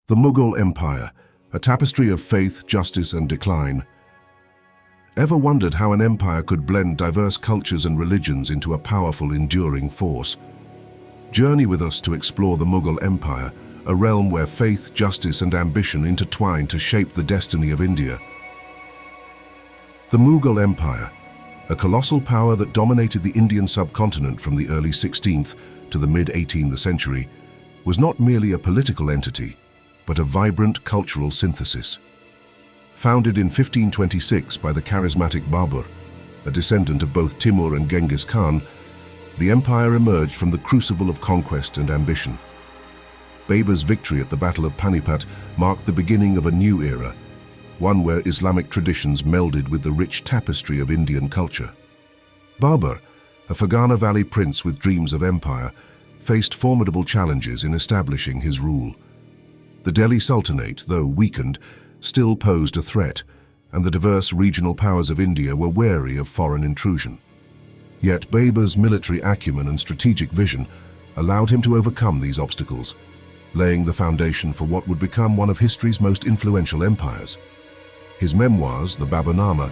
The Mughal Empire, a tapestry of faith, justice, and decline. Ever wondered how an empire could blend diverse cultures and religions into a powerful, enduring force? Journey with us to explore the Mughal Empire, a realm where faith, justice, and ambition intertwine to shape the destiny of India. The Mughal Empire, a colossal power that dominated the Indian subcontinent from the early 16th to the mid-18th century, was not merely a political entity, but a vibrant cultural synthesis. Founded in 1526 by the charismatic Babur, a descendant of both Timur and Genghis Khan, the empire emerged from the crucible of conquest and ambition. Babur's victory at the Battle of Panipat marked the beginning of a new era, one where Islamic traditions melded with the rich tapestry of Indian culture. Babur, a Fergana Valley prince with dreams of empire, faced formidable challenges in establishing his rule. The Delhi Sultanate, though weakened, still posed a threat, and the diverse regional powers of India were wary of foreign intrusion. Yet Babur's military acumen and strategic vision allowed him to overcome these obstacles, laying the foundation for what would become one of history's most influential empires. His memoirs, the Baburnama,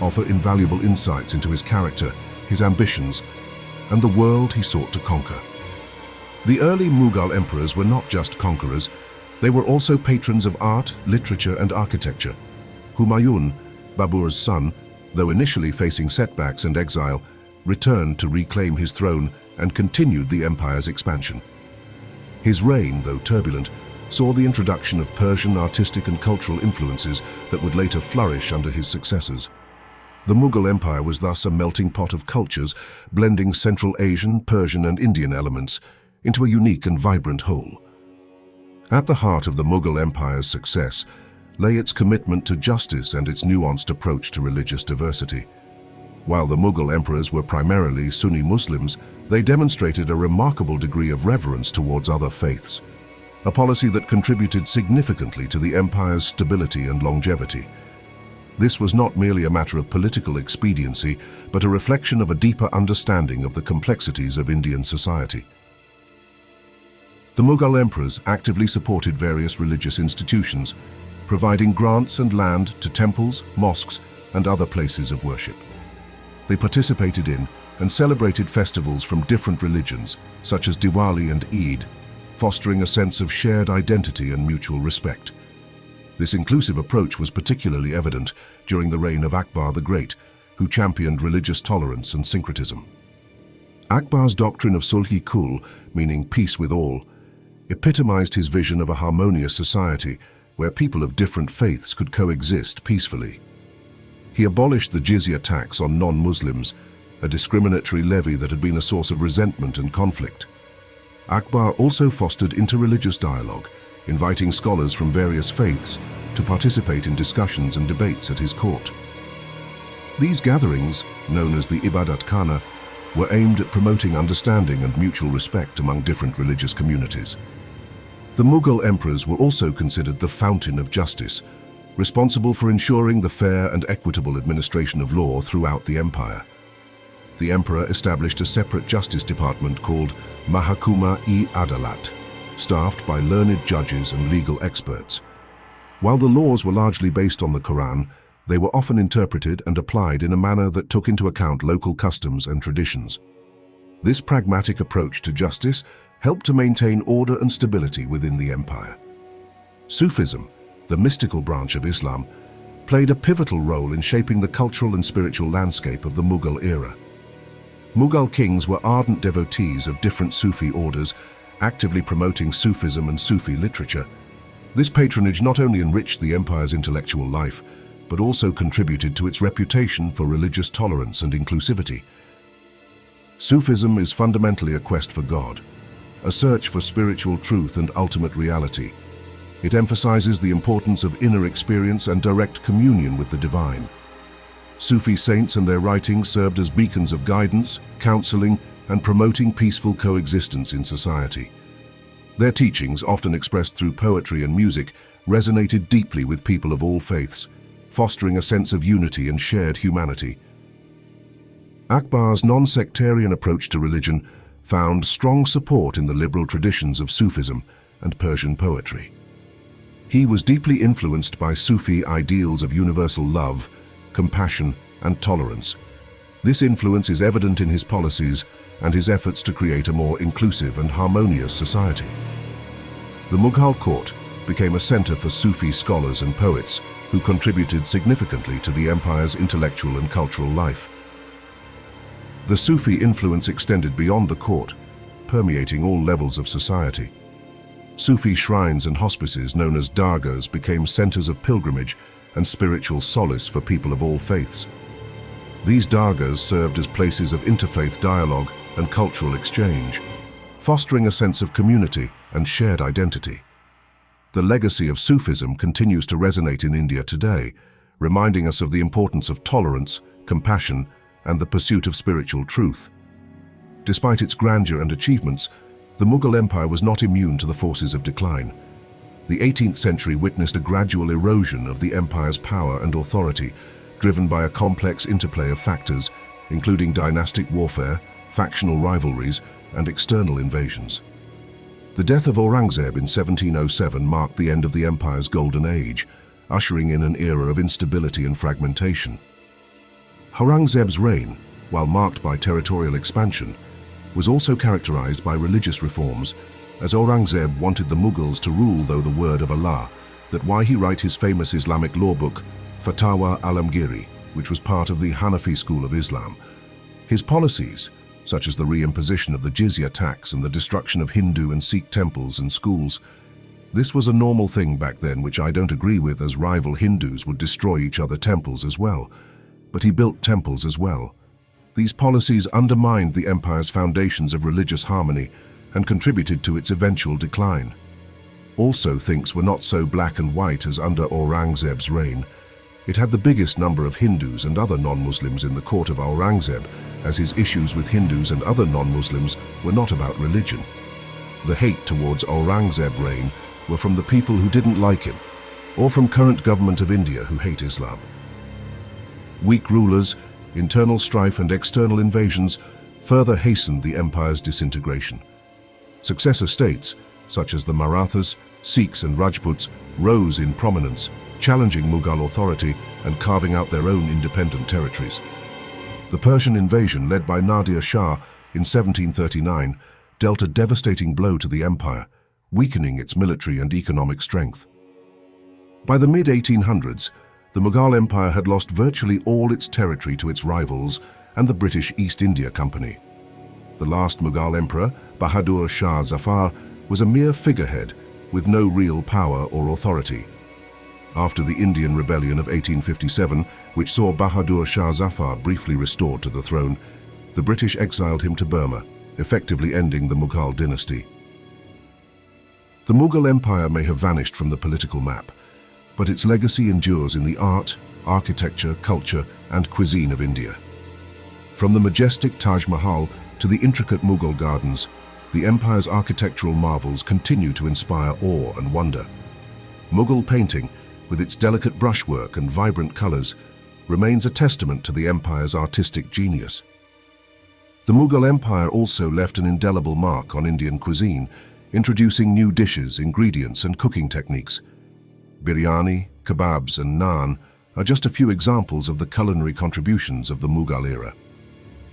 offer invaluable insights into his character, his ambitions, and the world he sought to conquer. The early Mughal emperors were not just conquerors, they were also patrons of art, literature, and architecture. Humayun, Babur's son, though initially facing setbacks and exile, returned to reclaim his throne and continued the empire's expansion. His reign, though turbulent, saw the introduction of Persian artistic and cultural influences that would later flourish under his successors. The Mughal Empire was thus a melting pot of cultures, blending Central Asian, Persian, and Indian elements into a unique and vibrant whole. At the heart of the Mughal Empire's success lay its commitment to justice and its nuanced approach to religious diversity. While the Mughal emperors were primarily Sunni Muslims, they demonstrated a remarkable degree of reverence towards other faiths, a policy that contributed significantly to the empire's stability and longevity. This was not merely a matter of political expediency, but a reflection of a deeper understanding of the complexities of Indian society. The Mughal emperors actively supported various religious institutions, providing grants and land to temples, mosques, and other places of worship. They participated in and celebrated festivals from different religions, such as Diwali and Eid, fostering a sense of shared identity and mutual respect. This inclusive approach was particularly evident during the reign of Akbar the Great, who championed religious tolerance and syncretism. Akbar's doctrine of sulh-i-kul, meaning peace with all, epitomized his vision of a harmonious society where people of different faiths could coexist peacefully. He abolished the jizya tax on non-Muslims, a discriminatory levy that had been a source of resentment and conflict. Akbar also fostered interreligious dialogue, inviting scholars from various faiths to participate in discussions and debates at his court. These gatherings, known as the Ibadat Khana, were aimed at promoting understanding and mutual respect among different religious communities. The Mughal emperors were also considered the fountain of justice, responsible for ensuring the fair and equitable administration of law throughout the empire. The emperor established a separate justice department called Mahakuma-e-Adalat, staffed by learned judges and legal experts. While the laws were largely based on the Quran, they were often interpreted and applied in a manner that took into account local customs and traditions. This pragmatic approach to justice helped to maintain order and stability within the empire. Sufism, the mystical branch of Islam, played a pivotal role in shaping the cultural and spiritual landscape of the Mughal era. Mughal kings were ardent devotees of different Sufi orders, actively promoting Sufism and Sufi literature. This patronage not only enriched the empire's intellectual life, but also contributed to its reputation for religious tolerance and inclusivity. Sufism is fundamentally a quest for God, a search for spiritual truth and ultimate reality. It emphasizes the importance of inner experience and direct communion with the divine. Sufi saints and their writings served as beacons of guidance, counseling, and promoting peaceful coexistence in society. Their teachings, often expressed through poetry and music, resonated deeply with people of all faiths, fostering a sense of unity and shared humanity. Akbar's non-sectarian approach to religion found strong support in the liberal traditions of Sufism and Persian poetry. He was deeply influenced by Sufi ideals of universal love, compassion, and tolerance. This influence is evident in his policies and his efforts to create a more inclusive and harmonious society. The Mughal court became a center for Sufi scholars and poets who contributed significantly to the empire's intellectual and cultural life. The Sufi influence extended beyond the court, permeating all levels of society. Sufi shrines and hospices known as dargahs became centers of pilgrimage and spiritual solace for people of all faiths. These dargahs served as places of interfaith dialogue and cultural exchange, fostering a sense of community and shared identity. The legacy of Sufism continues to resonate in India today, reminding us of the importance of tolerance, compassion, and the pursuit of spiritual truth. Despite its grandeur and achievements, the Mughal Empire was not immune to the forces of decline. The 18th century witnessed a gradual erosion of the empire's power and authority, driven by a complex interplay of factors, including dynastic warfare, factional rivalries, and external invasions. The death of Aurangzeb in 1707 marked the end of the empire's golden age, ushering in an era of instability and fragmentation. Aurangzeb's reign, while marked by territorial expansion, was also characterized by religious reforms, as Aurangzeb wanted the Mughals to rule though the word of Allah, that why he wrote his famous Islamic law book, Fatawa Alamgiri, which was part of the Hanafi school of Islam. His policies, such as the reimposition of the jizya tax and the destruction of Hindu and Sikh temples and schools, this was a normal thing back then, which I don't agree with, as rival Hindus would destroy each other's temples as well. But he built temples as well. These policies undermined the empire's foundations of religious harmony and contributed to its eventual decline. Also, things were not so black and white as under Aurangzeb's reign. It had the biggest number of Hindus and other non-Muslims in the court of Aurangzeb, as his issues with Hindus and other non-Muslims were not about religion. The hate towards Aurangzeb's reign were from the people who didn't like him, or from current government of India who hate Islam. Weak rulers, internal strife and external invasions further hastened the empire's disintegration. Successor states, such as the Marathas, Sikhs and Rajputs, rose in prominence, challenging Mughal authority and carving out their own independent territories. The Persian invasion led by Nadir Shah in 1739 dealt a devastating blow to the empire, weakening its military and economic strength. By the mid-1800s, the Mughal Empire had lost virtually all its territory to its rivals and the British East India Company. The last Mughal emperor, Bahadur Shah Zafar, was a mere figurehead with no real power or authority. After the Indian Rebellion of 1857, which saw Bahadur Shah Zafar briefly restored to the throne, the British exiled him to Burma, effectively ending the Mughal dynasty. The Mughal Empire may have vanished from the political map, but its legacy endures in the art, architecture, culture, and cuisine of India. From the majestic Taj Mahal to the intricate Mughal gardens, the empire's architectural marvels continue to inspire awe and wonder. Mughal painting, with its delicate brushwork and vibrant colors, remains a testament to the empire's artistic genius. The Mughal Empire also left an indelible mark on Indian cuisine, introducing new dishes, ingredients, and cooking techniques. Biryani, kebabs, and naan are just a few examples of the culinary contributions of the Mughal era.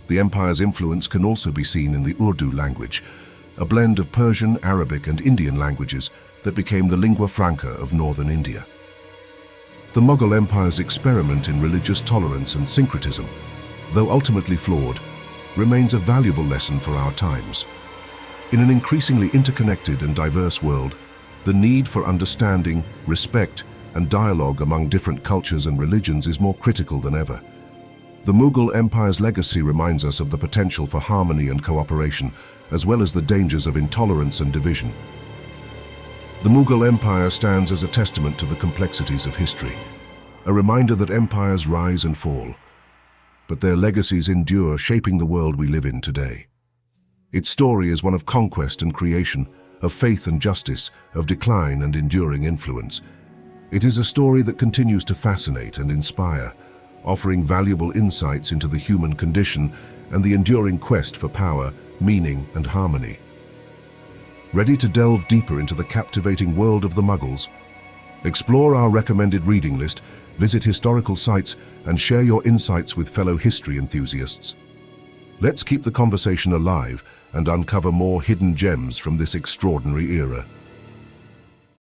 The empire's influence can also be seen in the Urdu language, a blend of Persian, Arabic, and Indian languages that became the lingua franca of northern India. The Mughal Empire's experiment in religious tolerance and syncretism, though ultimately flawed, remains a valuable lesson for our times. In an increasingly interconnected and diverse world, the need for understanding, respect, and dialogue among different cultures and religions is more critical than ever. The Mughal Empire's legacy reminds us of the potential for harmony and cooperation, as well as the dangers of intolerance and division. The Mughal Empire stands as a testament to the complexities of history, a reminder that empires rise and fall, but their legacies endure, shaping the world we live in today. Its story is one of conquest and creation, of faith and justice, of decline and enduring influence. It is a story that continues to fascinate and inspire, offering valuable insights into the human condition and the enduring quest for power, meaning, and harmony. Ready to delve deeper into the captivating world of the Mughals? Explore our recommended reading list, visit historical sites, and share your insights with fellow history enthusiasts. Let's keep the conversation alive and uncover more hidden gems from this extraordinary era.